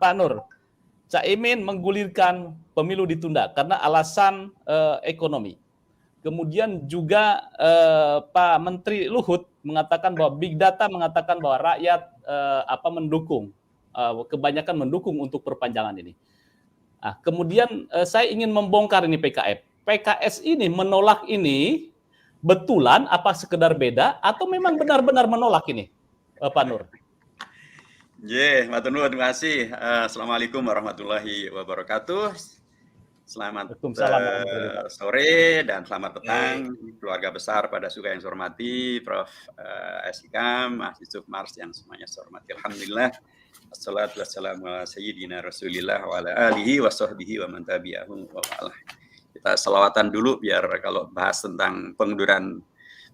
Pak Nur, Caimin menggulirkan pemilu ditunda karena alasan ekonomi. Kemudian juga Pak Menteri Luhut mengatakan bahwa Big Data mengatakan bahwa rakyat mendukung, kebanyakan mendukung untuk perpanjangan ini. Nah, kemudian saya ingin membongkar ini PKS. PKS ini menolak ini betulan apa sekedar beda atau memang benar-benar menolak ini, Pak Nur? Matur nuwun, terima kasih. Assalamualaikum warahmatullahi wabarakatuh. Selamat sore dan selamat petang keluarga besar pada suka yang saya hormati, Prof. S. Hikam, Mas Yusuf Mars yang semuanya saya hormati. Alhamdulillah. Assalatu wassalamu ala sayyidina Rasulillah wa ala alihi wa sahbihi wa man tabi'ahum wa ba'alah. Kita selawatan dulu biar kalau bahas tentang pengunduran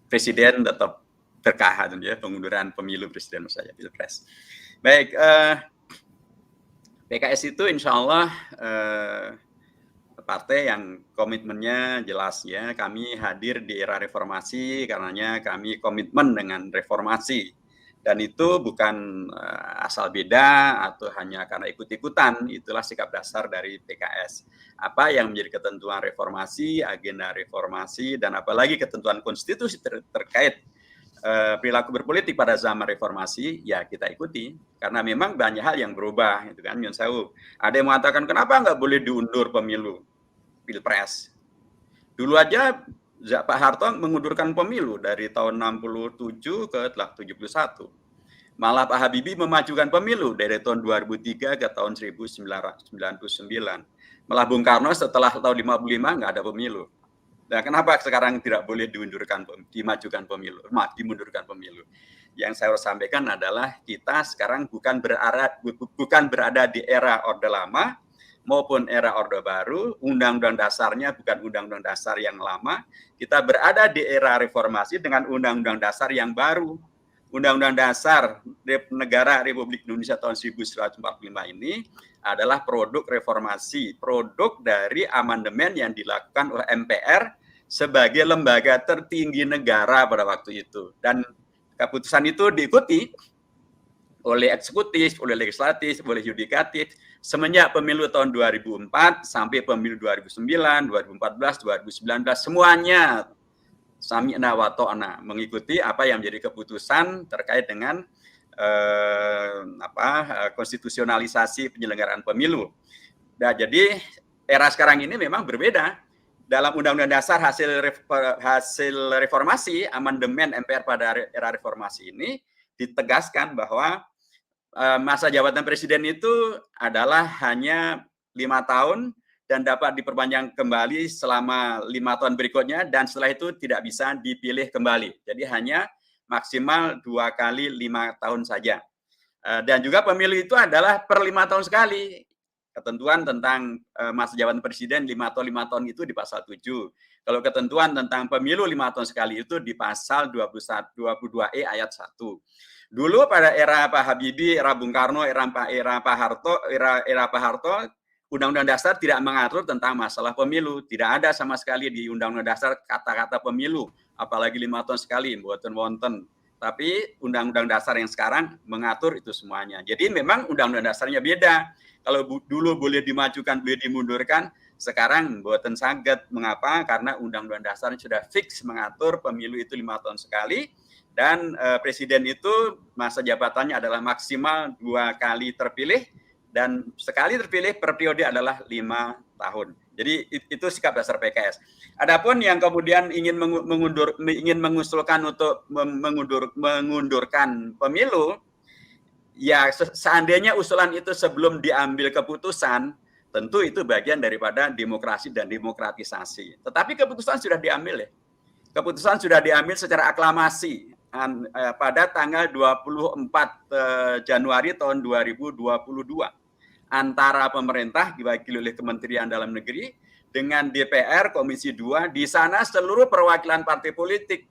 presiden tetap berkah ya, pengunduran pemilu presiden saya Pilpres. Baik, PKS itu insya Allah partai yang komitmennya jelas ya. Kami hadir di era reformasi karenanya kami komitmen dengan reformasi. Dan itu bukan asal beda atau hanya karena ikut-ikutan, itulah sikap dasar dari PKS. Apa yang menjadi ketentuan reformasi, agenda reformasi, dan apalagi ketentuan konstitusi terkait perilaku berpolitik pada zaman reformasi, ya kita ikuti. Karena memang banyak hal yang berubah, itu kan, Nyun Sewu. Ada yang mengatakan, kenapa nggak boleh diundur pemilu Pilpres? Dulu aja Pak Harto mengundurkan pemilu dari tahun 67 ke 71. Malah Pak Habibie memajukan pemilu dari tahun 2003 ke tahun 1999. Malah Bung Karno setelah tahun 55 nggak ada pemilu. Nah, kenapa sekarang tidak boleh dimundurkan pemilu? Yang saya harus sampaikan adalah kita sekarang bukan berada di era Orde Lama maupun era Orde Baru. Undang-undang dasarnya bukan undang-undang dasar yang lama. Kita berada di era reformasi dengan undang-undang dasar yang baru. Undang-undang dasar Negara Republik Indonesia tahun 1945 ini adalah produk reformasi, produk dari amandemen yang dilakukan oleh MPR sebagai lembaga tertinggi negara pada waktu itu. Dan keputusan itu diikuti oleh eksekutif, oleh legislatif, oleh yudikatif semenjak pemilu tahun 2004 sampai pemilu 2009, 2014, 2019 semuanya sami'na wa ta'na mengikuti apa yang menjadi keputusan terkait dengan konstitusionalisasi penyelenggaraan pemilu. Nah, jadi era sekarang ini memang berbeda. Dalam Undang-Undang Dasar hasil reformasi, amandemen MPR pada era reformasi ini ditegaskan bahwa masa jabatan presiden itu adalah hanya 5 tahun dan dapat diperpanjang kembali selama 5 tahun berikutnya, dan setelah itu tidak bisa dipilih kembali. Jadi hanya maksimal 2 kali 5 tahun saja. Dan juga pemilu itu adalah per 5 tahun sekali. Ketentuan tentang masa jabatan presiden 5 tahun itu di pasal 7. Kalau ketentuan tentang pemilu 5 tahun sekali itu di pasal 22E ayat 1. Dulu pada era Pak Habibie, era Bung Karno, era Pak Harto, Undang-Undang Dasar tidak mengatur tentang masalah pemilu. Tidak ada sama sekali di Undang-Undang Dasar kata-kata pemilu, apalagi 5 tahun sekali, mboten wonten. Tapi Undang-Undang Dasar yang sekarang mengatur itu semuanya. Jadi memang Undang-Undang Dasarnya beda. Kalau dulu boleh dimajukan, boleh dimundurkan, sekarang mboten saged. Mengapa? Karena Undang-Undang Dasar sudah fix mengatur pemilu itu 5 tahun sekali, dan presiden itu masa jabatannya adalah maksimal 2 kali terpilih, dan sekali terpilih per periode adalah 5 tahun. Jadi itu sikap dasar PKS. Adapun yang kemudian ingin mengusulkan untuk mengundurkan pemilu, ya seandainya usulan itu sebelum diambil keputusan, tentu itu bagian daripada demokrasi dan demokratisasi. Tetapi keputusan sudah diambil ya. Keputusan sudah diambil secara aklamasi pada tanggal 24 Januari tahun 2022 antara pemerintah diwakili oleh Kementerian Dalam Negeri dengan DPR Komisi 2. Di sana seluruh perwakilan partai politik,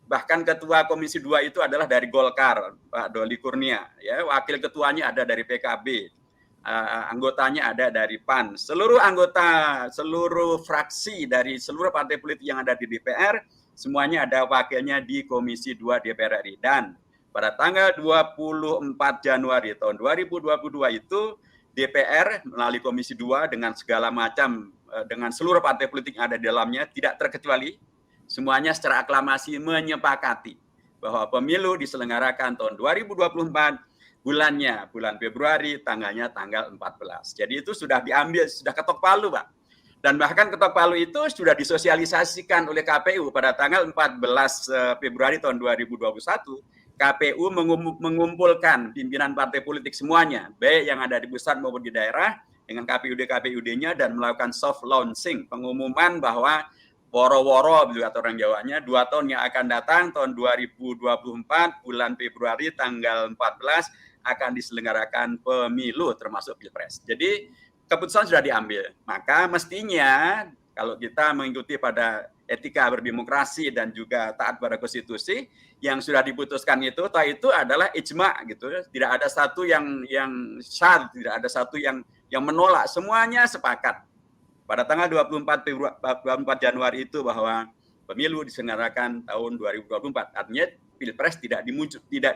bahkan ketua Komisi 2 itu adalah dari Golkar, Pak Doli Kurnia, ya, wakil ketuanya ada dari PKB, anggotanya ada dari PAN. Seluruh anggota, seluruh fraksi dari seluruh partai politik yang ada di DPR, semuanya ada wakilnya di Komisi 2 DPR RI. Dan pada tanggal 24 Januari tahun 2022 itu DPR melalui Komisi 2 dengan segala macam, dengan seluruh partai politik yang ada di dalamnya, tidak terkecuali, semuanya secara aklamasi menyepakati bahwa pemilu diselenggarakan tahun 2024, bulan Februari, tanggalnya tanggal 14. Jadi itu sudah diambil, sudah ketok palu, Pak. Dan bahkan ketok palu itu sudah disosialisasikan oleh KPU pada tanggal 14 Februari tahun 2021. KPU mengumpulkan pimpinan partai politik semuanya, baik yang ada di pusat maupun di daerah, dengan KPUD-KPUD-nya dan melakukan soft launching, pengumuman bahwa woro-woro, juga orang Jawanya, 2 tahun yang akan datang, tahun 2024, bulan Februari, tanggal 14, akan diselenggarakan pemilu, termasuk Pilpres. Jadi, keputusan sudah diambil. Maka mestinya, kalau kita mengikuti pada etika berdemokrasi dan juga taat pada konstitusi, yang sudah diputuskan itu adalah ijma gitu. Tidak ada satu yang syad, tidak ada satu yang menolak, semuanya sepakat. Pada tanggal 24 Januari itu bahwa pemilu diselenggarakan tahun 2024. Artinya Pilpres tidak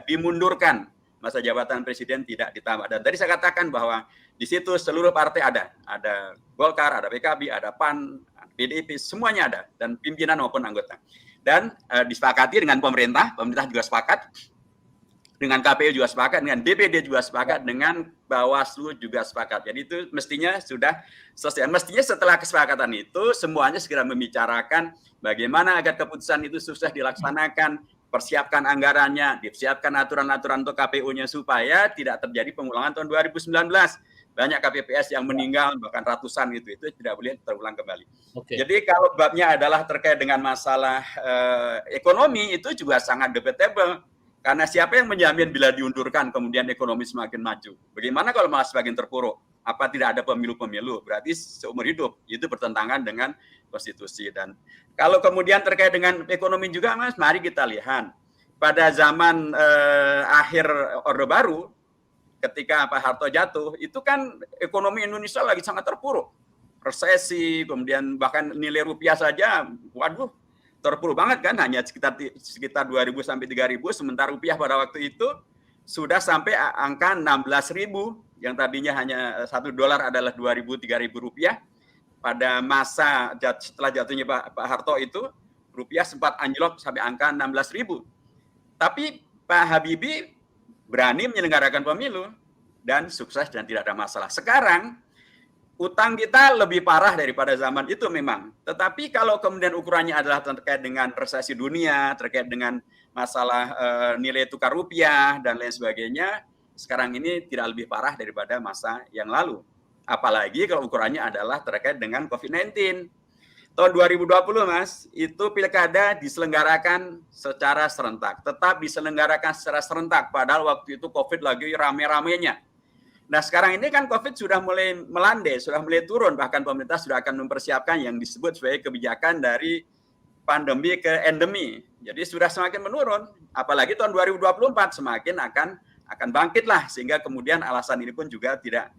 dimundurkan, masa jabatan presiden tidak ditambah. Dan tadi saya katakan bahwa di situ seluruh partai ada Golkar, ada PKB, ada PAN, PDIP, semuanya ada, dan pimpinan maupun anggota. Dan disepakati dengan pemerintah juga sepakat, dengan KPU juga sepakat, dengan DPD juga sepakat, dengan Bawaslu juga sepakat. Jadi itu mestinya sudah selesai. Mestinya setelah kesepakatan itu, semuanya segera membicarakan bagaimana agar keputusan itu sukses dilaksanakan, persiapkan anggarannya, disiapkan aturan-aturan untuk KPU-nya supaya tidak terjadi pengulangan tahun 2019. Banyak KPPS yang meninggal, bahkan ratusan itu tidak boleh terulang kembali. Okay. Jadi kalau babnya adalah terkait dengan masalah ekonomi, itu juga sangat debatable. Karena siapa yang menjamin bila diundurkan kemudian ekonomi semakin maju? Bagaimana kalau malah semakin terpuruk? Apa tidak ada pemilu-pemilu? Berarti seumur hidup. Itu bertentangan dengan konstitusi. Dan kalau kemudian terkait dengan ekonomi juga, Mas, mari kita lihat. Pada zaman akhir Orde Baru, ketika Pak Harto jatuh, itu kan ekonomi Indonesia lagi sangat terpuruk. Resesi, kemudian bahkan nilai rupiah saja, waduh, terpuruk banget kan, hanya sekitar 2.000 sampai 3.000, sementara rupiah pada waktu itu sudah sampai angka 16.000, yang tadinya hanya $1 adalah 2.000, 3.000 rupiah. Pada masa setelah jatuhnya Pak Harto itu, rupiah sempat anjlok sampai angka 16.000. Tapi Pak Habibie berani menyelenggarakan pemilu dan sukses dan tidak ada masalah. Sekarang utang kita lebih parah daripada zaman itu memang. Tetapi kalau kemudian ukurannya adalah terkait dengan resesi dunia, terkait dengan masalah nilai tukar rupiah dan lain sebagainya, sekarang ini tidak lebih parah daripada masa yang lalu. Apalagi kalau ukurannya adalah terkait dengan COVID-19. Tahun 2020, Mas, itu pilkada diselenggarakan secara serentak. Tetap diselenggarakan secara serentak, padahal waktu itu COVID lagi rame-ramenya. Nah, sekarang ini kan COVID sudah mulai melandai, sudah mulai turun. Bahkan pemerintah sudah akan mempersiapkan yang disebut sebagai kebijakan dari pandemi ke endemi. Jadi sudah semakin menurun. Apalagi tahun 2024 semakin akan bangkitlah, sehingga kemudian alasan ini pun juga tidak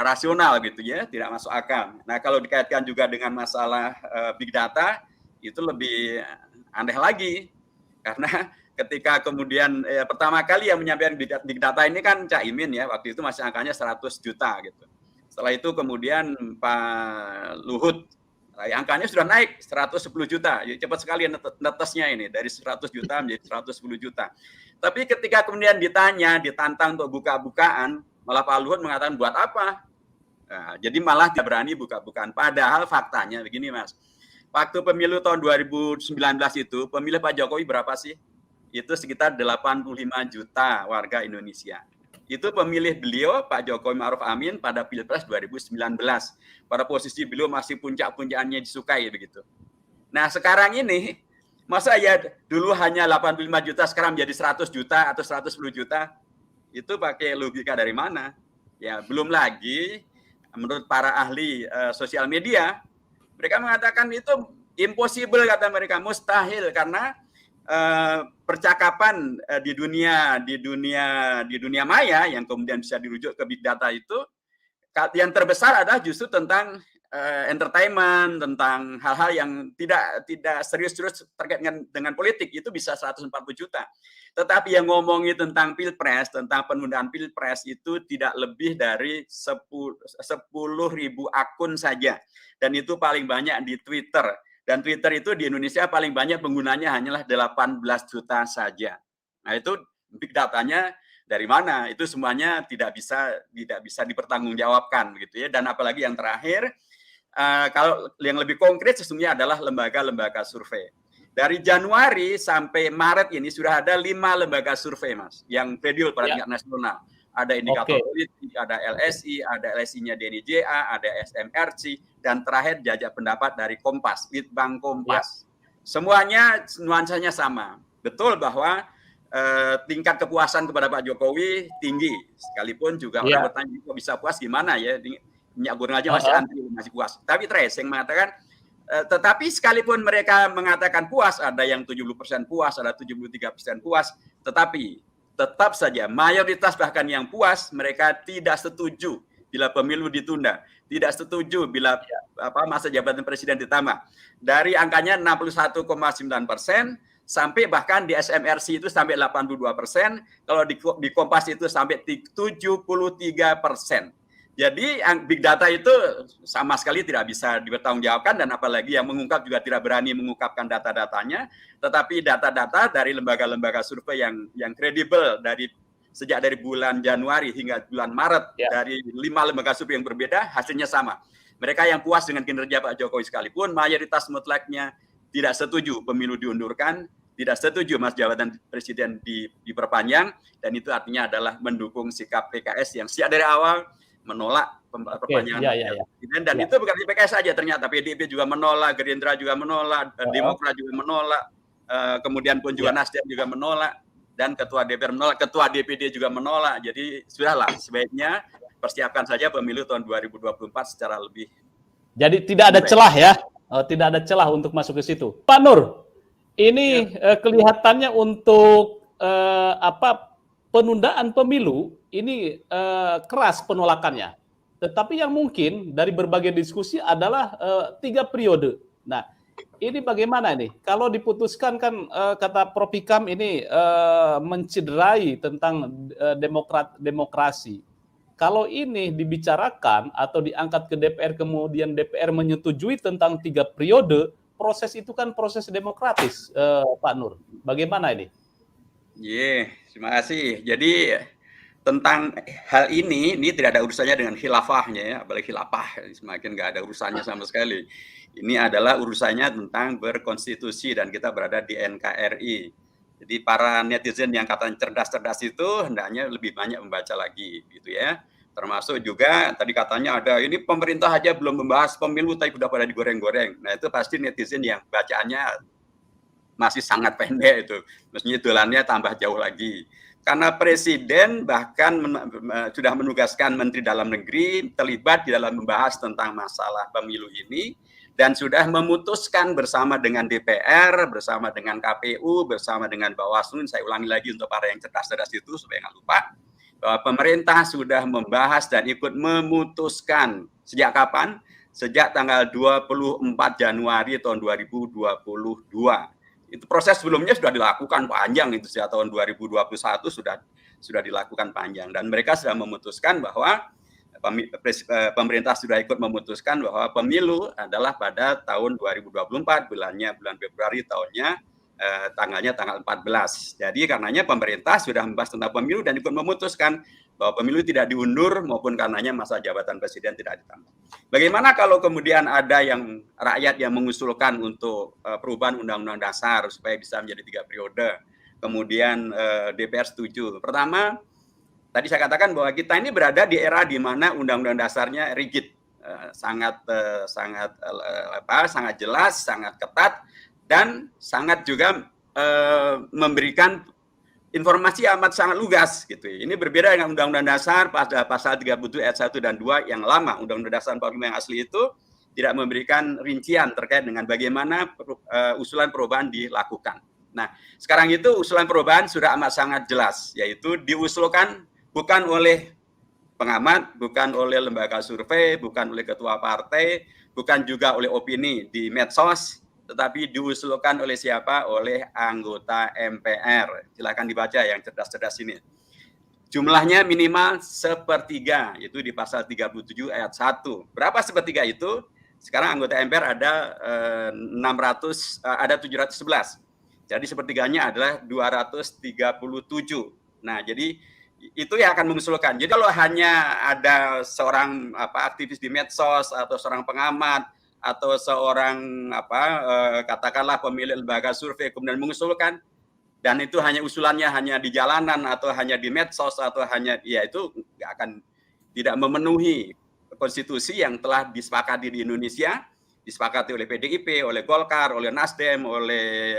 rasional gitu ya, tidak masuk akal. Nah, kalau dikaitkan juga dengan masalah big data, itu lebih aneh lagi, karena ketika kemudian pertama kali yang menyampaikan big data ini kan Cak Imin ya, waktu itu masih angkanya 100 juta gitu. Setelah itu kemudian Pak Luhut, angkanya sudah naik 110 juta, jadi cepat sekali netesnya ini, dari 100 juta menjadi 110 juta. Tapi ketika kemudian ditantang untuk buka-bukaan, malah Pak Luhut mengatakan buat apa? Nah, jadi malah tidak berani buka-bukaan. Padahal faktanya begini, Mas. Waktu pemilu tahun 2019 itu, pemilih Pak Jokowi berapa sih? Itu sekitar 85 juta warga Indonesia. Itu pemilih beliau, Pak Jokowi Ma'ruf Amin, pada Pilpres 2019. Pada posisi beliau masih puncak-puncaknya disukai begitu. Nah, sekarang ini, masa ya dulu hanya 85 juta, sekarang menjadi 100 juta atau 110 juta? Itu pakai logika dari mana? Ya, belum lagi menurut para ahli sosial media, mereka mengatakan itu impossible, kata mereka, mustahil, karena percakapan di dunia maya yang kemudian bisa dirujuk ke big data itu, yang terbesar adalah justru tentang entertainment, tentang hal-hal yang tidak serius-serius terkait dengan politik, itu bisa 140 juta. Tetapi yang ngomongin tentang pilpres, tentang penundaan pilpres itu tidak lebih dari 10.000 akun saja. Dan itu paling banyak di Twitter. Dan Twitter itu di Indonesia paling banyak penggunanya hanyalah 18 juta saja. Nah itu big datanya dari mana? Itu semuanya tidak bisa dipertanggungjawabkan begitu ya. Dan apalagi yang terakhir, kalau yang lebih konkret sesungguhnya adalah lembaga-lembaga survei. Dari Januari sampai Maret ini sudah ada 5 lembaga survei, Mas, yang kredibel pada tingkat nasional. Ada indikator politik, ada LSI, ada LSI-nya DNIJA, ada SMRC, dan terakhir jajak pendapat dari Kompas, Litbang Kompas. Semuanya nuansanya sama. Betul bahwa tingkat kepuasan kepada Pak Jokowi tinggi, sekalipun juga orang bertanya kok bisa puas gimana ya, minyak goreng aja masih antri, masih puas. Tapi tracing mengatakan, tetapi sekalipun mereka mengatakan puas, ada yang 70% puas, ada 73% puas, tetapi tetap saja mayoritas bahkan yang puas, mereka tidak setuju bila pemilu ditunda, tidak setuju bila masa jabatan presiden ditambah. Dari angkanya 61,9% sampai bahkan di SMRC itu sampai 82%, kalau di Kompas itu sampai 73%. Jadi big data itu sama sekali tidak bisa dipertanggungjawabkan, dan apalagi yang mengungkap juga tidak berani mengungkapkan data-datanya. Tetapi data-data dari lembaga-lembaga survei yang kredibel sejak dari bulan Januari hingga bulan Maret dari 5 lembaga survei yang berbeda, hasilnya sama. Mereka yang puas dengan kinerja Pak Jokowi sekalipun mayoritas mutlaknya tidak setuju pemilu diundurkan, tidak setuju masa jabatan presiden diperpanjang, dan itu artinya adalah mendukung sikap PKS yang sejak dari awal menolak perpanjangan presiden. Dan itu bukan di PKS saja, ternyata PDIP juga menolak, Gerindra juga menolak, Demokrat juga menolak, kemudian pun juga Nasdem juga menolak, dan Ketua DPR menolak, Ketua DPD juga menolak. Jadi sudahlah, sebaiknya persiapkan saja pemilu tahun 2024 secara lebih. Jadi tidak ada celah ya, tidak ada celah untuk masuk ke situ. Pak Nur, ini kelihatannya untuk penundaan pemilu ini keras penolakannya. Tetapi yang mungkin dari berbagai diskusi adalah 3 periode. Nah, ini bagaimana nih? Kalau diputuskan kan kata Prof. Ikam ini mencederai tentang demokrasi. Kalau ini dibicarakan atau diangkat ke DPR, kemudian DPR menyetujui tentang 3 periode, proses itu kan proses demokratis, Pak Nur. Bagaimana ini? Terima kasih. Jadi tentang hal ini tidak ada urusannya dengan khilafahnya ya, apalagi khilafah semakin nggak ada urusannya sama sekali. Ini adalah urusannya tentang berkonstitusi, dan kita berada di NKRI. Jadi para netizen yang katanya cerdas-cerdas itu hendaknya lebih banyak membaca lagi, gitu ya. Termasuk juga tadi katanya ada ini pemerintah aja belum membahas pemilu tapi sudah pada digoreng-goreng. Nah itu pasti netizen yang bacaannya masih sangat pendek itu, mestinya dolannya tambah jauh lagi. Karena presiden bahkan sudah menugaskan Menteri Dalam Negeri terlibat di dalam membahas tentang masalah pemilu ini, dan sudah memutuskan bersama dengan DPR, bersama dengan KPU, bersama dengan Bawaslu. Saya ulangi lagi untuk para yang cerdas-cerdas itu supaya nggak lupa, bahwa pemerintah sudah membahas dan ikut memutuskan sejak kapan? Sejak tanggal 24 Januari tahun 2022. Itu proses sebelumnya sudah dilakukan panjang, itu sejak tahun 2021 sudah dilakukan panjang, dan mereka sudah memutuskan bahwa pemerintah sudah ikut memutuskan bahwa pemilu adalah pada tahun 2024, bulan Februari tanggalnya tanggal 14. Jadi karenanya pemerintah sudah membahas tentang pemilu dan ikut memutuskan bahwa pemilu tidak diundur maupun karenanya masa jabatan presiden tidak ditambah. Bagaimana kalau kemudian ada yang rakyat yang mengusulkan untuk perubahan undang-undang dasar supaya bisa menjadi 3 periode, kemudian DPR setuju. Pertama, tadi saya katakan bahwa kita ini berada di era di mana undang-undang dasarnya rigid, sangat jelas, sangat ketat, dan sangat juga memberikan informasi amat sangat lugas gitu. Ini berbeda dengan Undang-Undang Dasar pada pasal 37 ayat 1 dan 2 yang lama. Undang-Undang Dasar 45 yang asli itu tidak memberikan rincian terkait dengan bagaimana usulan perubahan dilakukan. Nah, sekarang itu usulan perubahan sudah amat sangat jelas, yaitu diusulkan bukan oleh pengamat, bukan oleh lembaga survei, bukan oleh ketua partai, bukan juga oleh opini di medsos, tetapi diusulkan oleh siapa? Oleh anggota MPR. Silakan dibaca yang cerdas-cerdas ini. Jumlahnya minimal sepertiga, itu di pasal 37 ayat 1. Berapa sepertiga itu? Sekarang anggota MPR ada 711. Jadi sepertiganya adalah 237. Nah, jadi itu yang akan mengusulkan. Jadi kalau hanya ada seorang aktivis di medsos atau seorang pengamat atau seorang katakanlah pemilik lembaga survei kemudian mengusulkan, dan itu hanya usulannya hanya di jalanan atau hanya di medsos atau hanya itu nggak akan tidak memenuhi konstitusi yang telah disepakati di Indonesia, disepakati oleh PDIP, oleh Golkar, oleh Nasdem, oleh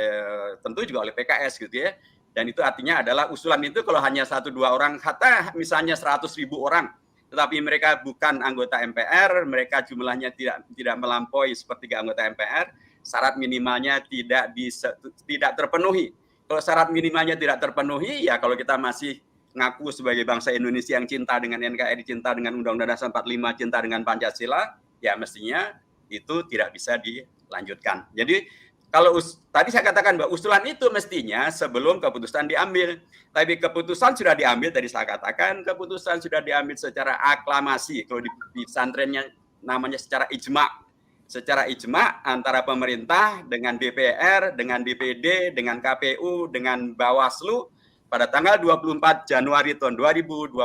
tentu juga oleh PKS gitu ya. Dan itu artinya adalah usulan itu kalau hanya 1-2 orang, kata misalnya 100.000 orang, tetapi mereka bukan anggota MPR, mereka jumlahnya tidak melampaui sepertiga anggota MPR, syarat minimalnya tidak terpenuhi. Kalau syarat minimalnya tidak terpenuhi, ya kalau kita masih ngaku sebagai bangsa Indonesia yang cinta dengan NKRI, cinta dengan Undang-Undang Dasar 45, cinta dengan Pancasila, ya mestinya itu tidak bisa dilanjutkan. Jadi kalau tadi saya katakan bahwa usulan itu mestinya sebelum keputusan diambil. Tapi keputusan sudah diambil, tadi saya katakan keputusan sudah diambil secara aklamasi. Kalau di pesantrennya namanya secara ijma'. Secara ijma' antara pemerintah dengan DPR, dengan DPD, dengan KPU, dengan Bawaslu pada tanggal 24 Januari tahun 2022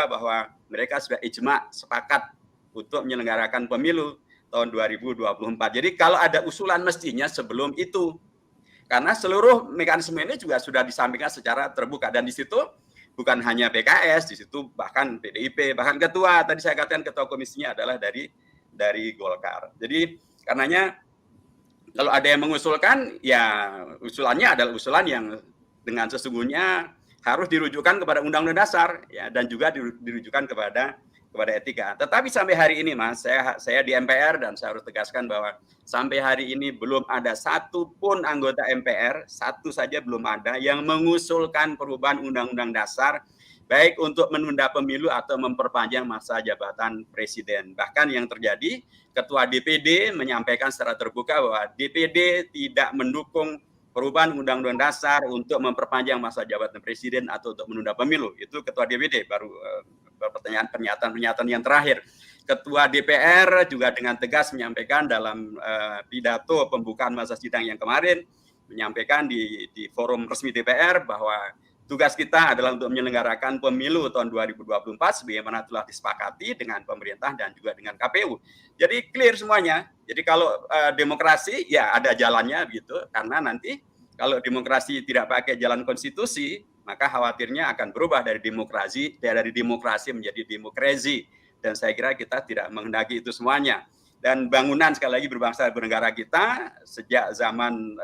bahwa mereka sudah ijma' sepakat untuk menyelenggarakan pemilu tahun 2024. Jadi kalau ada usulan mestinya sebelum itu. Karena seluruh mekanisme ini juga sudah disampaikan secara terbuka, dan di situ bukan hanya PKS, di situ bahkan PDIP, bahkan ketua, tadi saya katakan ketua komisinya adalah dari Golkar. Jadi karenanya kalau ada yang mengusulkan, ya usulannya adalah usulan yang dengan sesungguhnya harus dirujukan kepada Undang-Undang Dasar, ya, dan juga dirujukan kepada etika. Tetapi sampai hari ini, Mas, saya di MPR dan saya harus tegaskan bahwa sampai hari ini belum ada satu pun anggota MPR, satu saja belum ada yang mengusulkan perubahan Undang-Undang Dasar baik untuk menunda pemilu atau memperpanjang masa jabatan presiden. Bahkan yang terjadi, Ketua DPD menyampaikan secara terbuka bahwa DPD tidak mendukung perubahan Undang-Undang Dasar untuk memperpanjang masa jabatan presiden atau untuk menunda pemilu. Itu Ketua DPD, baru pernyataan yang terakhir. Ketua DPR juga dengan tegas menyampaikan dalam pidato pembukaan masa sidang yang kemarin, menyampaikan di forum resmi DPR bahwa tugas kita adalah untuk menyelenggarakan pemilu tahun 2024 sebagaimana telah disepakati dengan pemerintah dan juga dengan KPU. Jadi clear semuanya. Jadi kalau demokrasi ya ada jalannya gitu, karena nanti kalau demokrasi tidak pakai jalan konstitusi, maka khawatirnya akan berubah dari demokrasi menjadi demokrasi. Dan saya kira kita tidak menghendaki itu semuanya. Dan bangunan sekali lagi berbangsa bernegara kita sejak zaman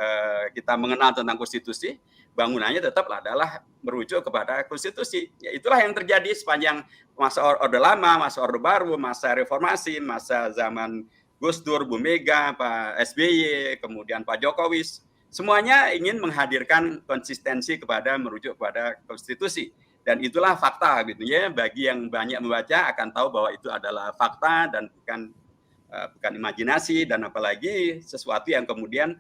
kita mengenal tentang konstitusi, bangunannya tetap adalah merujuk kepada konstitusi. Ya, itulah yang terjadi sepanjang masa Orde Lama, masa Orde Baru, masa Reformasi, masa zaman Gus Dur, Bu Mega, Pak SBY, kemudian Pak Jokowi. Semuanya ingin menghadirkan konsistensi kepada merujuk kepada konstitusi. Dan itulah fakta gitu ya. Bagi yang banyak membaca akan tahu bahwa itu adalah fakta dan bukan imajinasi, dan apalagi sesuatu yang kemudian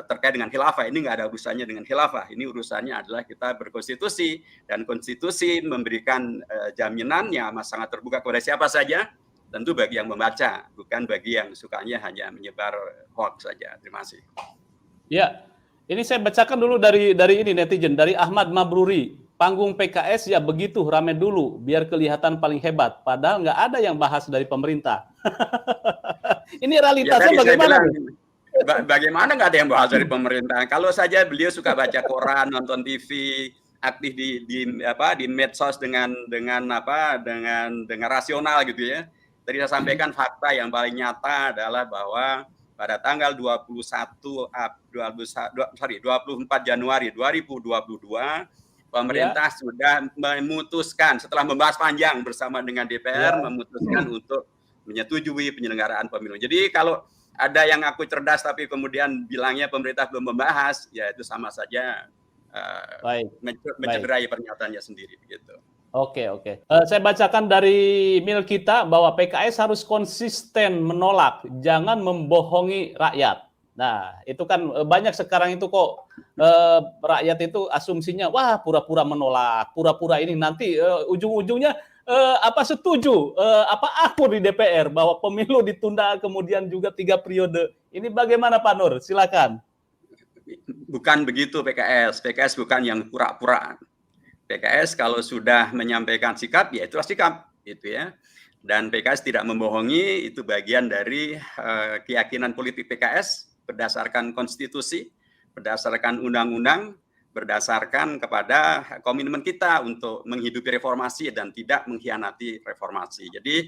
terkait dengan khilafah. Ini nggak ada urusannya dengan khilafah. Ini urusannya adalah kita berkonstitusi, dan konstitusi memberikan jaminan yang sangat terbuka kepada siapa saja, tentu bagi yang membaca, bukan bagi yang sukanya hanya menyebar hoax saja. Terima kasih. Ya, ini saya bacakan dulu dari ini netizen, dari Ahmad Mabruri. Panggung PKS ya begitu rame dulu, biar kelihatan paling hebat. Padahal nggak ada yang bahas dari pemerintah. Ini realitasnya ya, bagaimana? Bagaimana nggak ada yang bahas dari pemerintah? Kalau saja beliau suka baca koran, nonton TV, aktif di medsos dengan rasional gitu ya. Tadi saya sampaikan fakta yang paling nyata adalah bahwa pada tanggal 24 Januari 2022 pemerintah sudah memutuskan setelah membahas panjang bersama dengan DPR memutuskan untuk menyetujui penyelenggaraan pemilu. Jadi kalau ada yang aku cerdas tapi kemudian bilangnya pemerintah belum membahas, ya itu sama saja mencederai pernyataannya sendiri begitu. Oke, oke. Saya bacakan dari mail kita bahwa PKS harus konsisten menolak, jangan membohongi rakyat. Nah, itu kan banyak sekarang itu kok rakyat itu asumsinya, wah pura-pura menolak, pura-pura ini nanti ujung-ujungnya setuju, akur di DPR bahwa pemilu ditunda kemudian juga 3 periode. Ini bagaimana Pak Nur? Silakan. Bukan begitu PKS. PKS bukan yang pura-pura. PKS kalau sudah menyampaikan sikap, ya itulah sikap, gitu ya. Dan PKS tidak membohongi, itu bagian dari keyakinan politik PKS berdasarkan konstitusi, berdasarkan undang-undang, berdasarkan kepada komitmen kita untuk menghidupi reformasi dan tidak mengkhianati reformasi. Jadi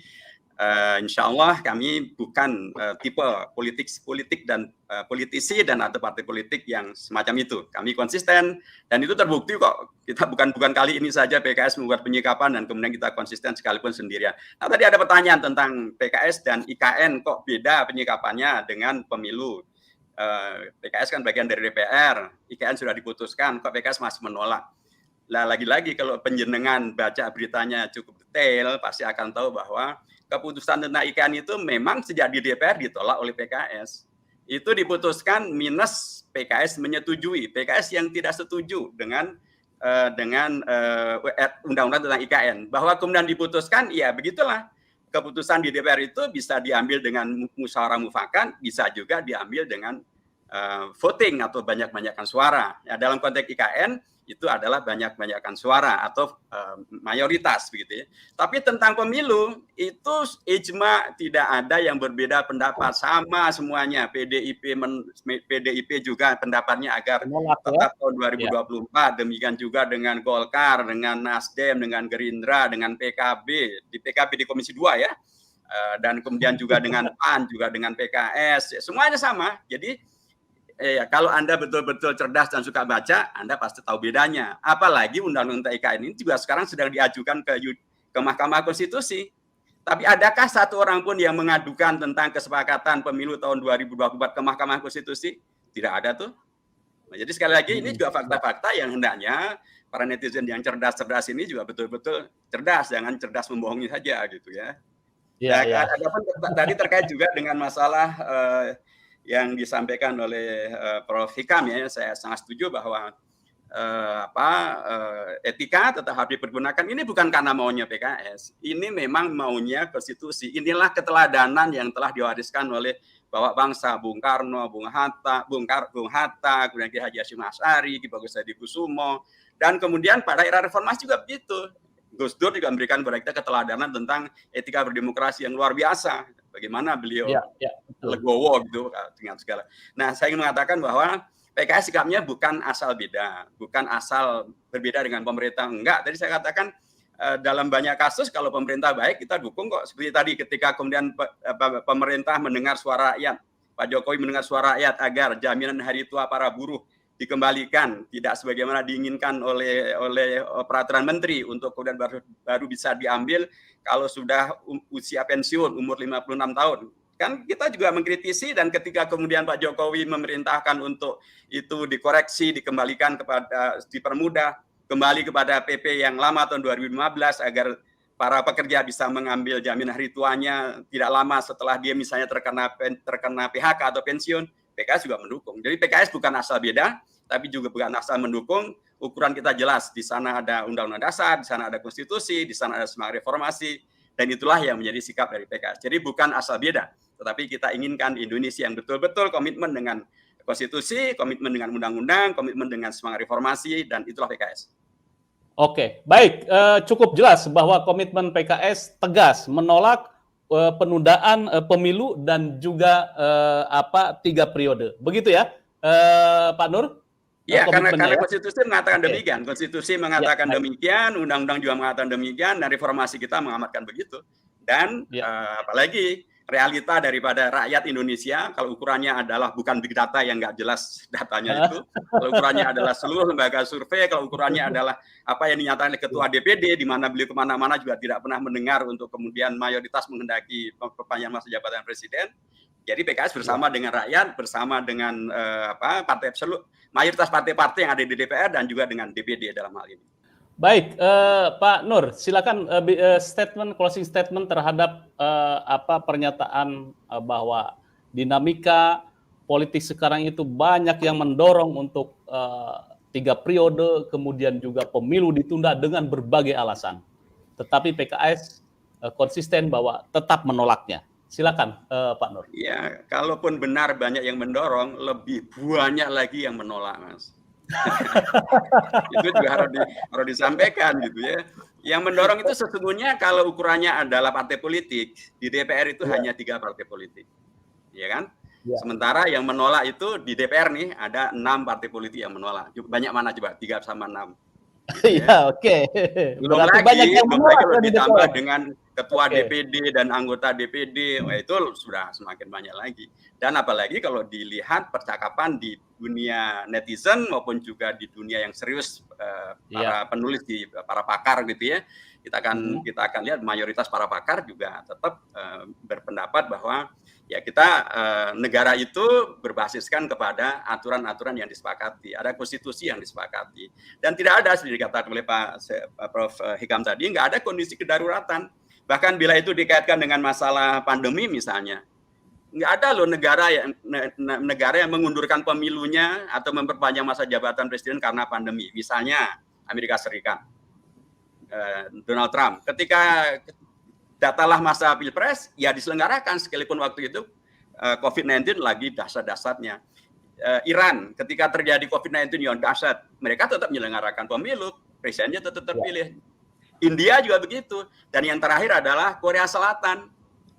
insya Allah kami bukan tipe politik dan politisi dan atau partai politik yang semacam itu. Kami konsisten dan itu terbukti kok. Kita bukan kali ini saja PKS membuat penyikapan dan kemudian kita konsisten sekalipun sendirian. Nah tadi ada pertanyaan tentang PKS dan IKN kok beda penyikapannya dengan pemilu. PKS kan bagian dari DPR, IKN sudah diputuskan, kok PKS masih menolak. Nah lagi-lagi kalau penjenengan baca beritanya cukup detail, pasti akan tahu bahwa keputusan tentang IKN itu memang sejak di DPR ditolak oleh PKS. Itu diputuskan minus PKS menyetujui. PKS yang tidak setuju dengan undang-undang tentang IKN. Bahwa kemudian diputuskan, ya begitulah. Keputusan di DPR itu bisa diambil dengan musyawarah mufakat, bisa juga diambil dengan voting atau banyak-banyakan suara. Ya, dalam konteks IKN, itu adalah banyak-banyakan suara atau mayoritas begitu ya. Tapi tentang pemilu itu ijma, tidak ada yang berbeda pendapat, sama semuanya. PDIP juga pendapatnya agar tetap tahun 2024, demikian juga dengan Golkar, dengan Nasdem, dengan Gerindra, dengan PKB, di PKB di Komisi 2 ya. Dan kemudian juga dengan PAN, juga dengan PKS, semuanya sama. Jadi kalau Anda betul-betul cerdas dan suka baca, Anda pasti tahu bedanya. Apalagi Undang-Undang IKN ini juga sekarang sedang diajukan ke Mahkamah Konstitusi. Tapi adakah satu orang pun yang mengadukan tentang kesepakatan pemilu tahun 2024 ke Mahkamah Konstitusi? Tidak ada tuh. Nah, jadi sekali lagi ini juga fakta-fakta yang hendaknya para netizen yang cerdas-cerdas ini juga betul-betul cerdas, jangan cerdas membohongi saja gitu ya. Adapun tadi terkait juga dengan masalah yang disampaikan oleh Prof. Hikam ya, saya sangat setuju bahwa etika tetap harus dipergunakan. Ini bukan karena maunya PKS, ini memang maunya konstitusi. Inilah keteladanan yang telah diwariskan oleh Bapak Bangsa, Bung Karno, Bung Hatta, kemudian Ki Haji Hasyim Asy'ari, Ki Bagus Hadikusumo, dan kemudian pada era reformasi juga begitu. Gus Dur juga memberikan kepada kita keteladanan tentang etika berdemokrasi yang luar biasa. Bagaimana beliau legowo gitu dengan segala. Nah, saya ingin mengatakan bahwa PKS sikapnya bukan asal beda, bukan asal berbeda dengan pemerintah. Enggak, tadi saya katakan dalam banyak kasus kalau pemerintah baik kita dukung kok. Seperti tadi ketika kemudian pemerintah mendengar suara rakyat, Pak Jokowi mendengar suara rakyat agar jaminan hari tua para buruh dikembalikan, tidak sebagaimana diinginkan oleh peraturan menteri untuk kemudian baru bisa diambil kalau sudah usia pensiun umur 56 tahun. Kan kita juga mengkritisi, dan ketika kemudian Pak Jokowi memerintahkan untuk itu dikoreksi, dikembalikan dipermudah kembali kepada PP yang lama tahun 2015 agar para pekerja bisa mengambil jaminan hari tuanya tidak lama setelah dia misalnya terkena PHK atau pensiun. PKS juga mendukung. Jadi PKS bukan asal beda, tapi juga bukan asal mendukung. Ukuran kita jelas, di sana ada Undang-Undang Dasar, di sana ada konstitusi, di sana ada semangat reformasi, dan itulah yang menjadi sikap dari PKS. Jadi bukan asal beda, tetapi kita inginkan Indonesia yang betul-betul komitmen dengan konstitusi, komitmen dengan undang-undang, komitmen dengan semangat reformasi, dan itulah PKS. Oke, baik. Cukup jelas bahwa komitmen PKS tegas menolak penundaan pemilu dan juga 3 periode. Begitu ya, Pak Nur? Ya, karena konstitusi mengatakan demikian. Konstitusi mengatakan demikian, undang-undang juga mengatakan demikian, dan reformasi kita mengamatkan begitu. Dan apalagi realita daripada rakyat Indonesia, kalau ukurannya adalah bukan big data yang nggak jelas datanya itu, kalau ukurannya adalah seluruh lembaga survei, kalau ukurannya adalah apa yang dinyatakan oleh Ketua DPD, di mana beliau kemana-mana juga tidak pernah mendengar untuk kemudian mayoritas menghendaki perpanjangan masa jabatan presiden. Jadi PKS bersama dengan rakyat, bersama dengan mayoritas partai-partai yang ada di DPR dan juga dengan DPD dalam hal ini. Baik, Pak Nur, silakan closing statement terhadap pernyataan bahwa dinamika politik sekarang itu banyak yang mendorong untuk 3 periode, kemudian juga pemilu ditunda dengan berbagai alasan. Tetapi PKS konsisten bahwa tetap menolaknya. Silakan, Pak Nur. Ya, kalaupun benar banyak yang mendorong, lebih banyak lagi yang menolak, Mas. Itu juga harus disampaikan gitu ya. Yang mendorong itu sesungguhnya kalau ukurannya adalah partai politik, di DPR itu hanya 3 partai politik, ya kan? Sementara yang menolak itu di DPR nih ada 6 partai politik yang menolak. Banyak mana coba? 3 sama 6. Iya, oke. Belum lagi kalau ditambah dengan ketua DPD dan anggota DPD, itu sudah semakin banyak lagi. Dan apalagi kalau dilihat percakapan di dunia netizen maupun juga di dunia yang serius para penulis, para pakar gitu ya, kita akan lihat mayoritas para pakar juga tetap berpendapat bahwa ya kita negara itu berbasiskan kepada aturan-aturan yang disepakati, ada konstitusi yang disepakati, dan tidak ada seperti dikatakan oleh Pak Prof Hikam tadi, nggak ada kondisi kedaruratan. Bahkan bila itu dikaitkan dengan masalah pandemi misalnya, nggak ada loh negara yang mengundurkan pemilunya atau memperpanjang masa jabatan presiden karena pandemi. Misalnya Amerika Serikat, Donald Trump, ketika datalah masa pilpres, ya diselenggarakan sekalipun waktu itu COVID-19 lagi dahsyat-dahsyatnya. Iran, ketika terjadi COVID-19 yang dahsyat, mereka tetap menyelenggarakan pemilu, presidennya tetap terpilih. India juga begitu. Dan yang terakhir adalah Korea Selatan.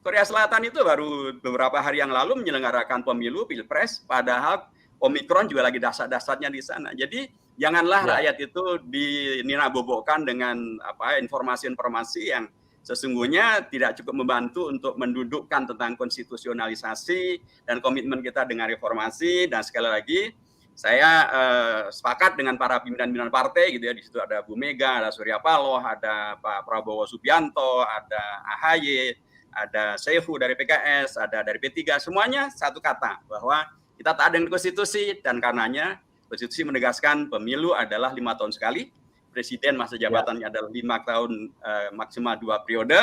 Korea Selatan itu baru beberapa hari yang lalu menyelenggarakan pemilu, pilpres, padahal Omikron juga lagi dahsyat-dahsyatnya di sana. Jadi janganlah rakyat itu dinabobokkan dengan informasi-informasi yang sesungguhnya tidak cukup membantu untuk mendudukkan tentang konstitusionalisasi dan komitmen kita dengan reformasi. Dan sekali lagi, saya sepakat dengan para pimpinan-pimpinan partai gitu ya. Di situ ada Bu Mega, ada Surya Paloh, ada Pak Prabowo Subianto, ada AHY, ada Saifu dari PKS, ada dari P3, semuanya satu kata bahwa kita taat dengan konstitusi, dan karenanya konstitusi menegaskan pemilu adalah 5 tahun sekali, presiden masa jabatannya adalah 5 tahun maksimal 2 periode,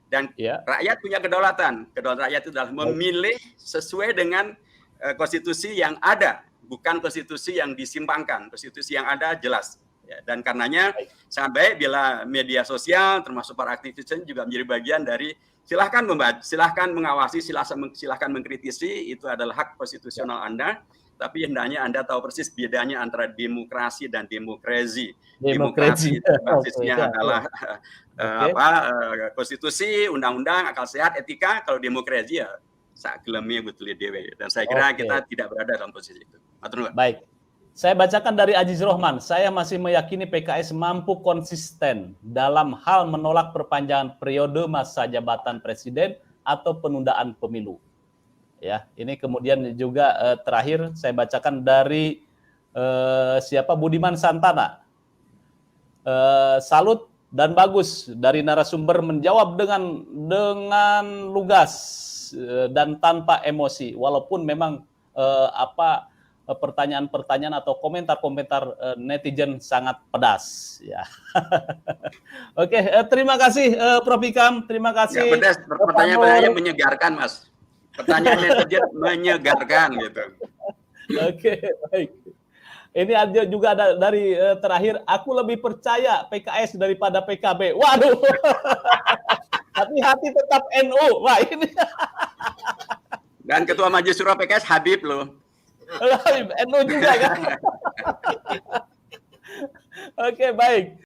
dan rakyat punya kedaulatan. Kedaulatan rakyat itu adalah memilih sesuai dengan konstitusi yang ada, bukan konstitusi yang disimpangkan. Konstitusi yang ada jelas. Ya, dan karenanya sangat baik bila media sosial termasuk para aktivis juga menjadi bagian dari silahkan membaca, silahkan mengawasi, silahkan mengkritisi, itu adalah hak konstitusional Anda. Tapi hendaknya Anda tahu persis bedanya antara demokrasi dan demokrasi. Demokrasi basisnya adalah konstitusi, undang-undang, akal sehat, etika. Kalau demokrasi ya sak gelemnya betul dewe. Dan saya kira kita tidak berada dalam posisi itu. Baik. Saya bacakan dari Aziz Rohman. Saya masih meyakini PKS mampu konsisten dalam hal menolak perpanjangan periode masa jabatan presiden atau penundaan pemilu. Ya, ini kemudian juga terakhir saya bacakan dari Budiman Santana. Salut dan bagus dari narasumber menjawab dengan lugas dan tanpa emosi, walaupun memang pertanyaan-pertanyaan atau komentar-komentar netizen sangat pedas. Ya. Oke, terima kasih Prof. Hikam, terima kasih. Ya, pedas, pertanyaan-pertanyaan menyegarkan, Mas. Pertanyaan netizen menyegarkan gitu. Oke, baik. Ini ada juga dari terakhir, aku lebih percaya PKS daripada PKB. Waduh. Hati-hati tetap NU. Wah, ini. Dan Ketua Majelis Syuro PKS Habib loh. NU juga kan. Oke, baik.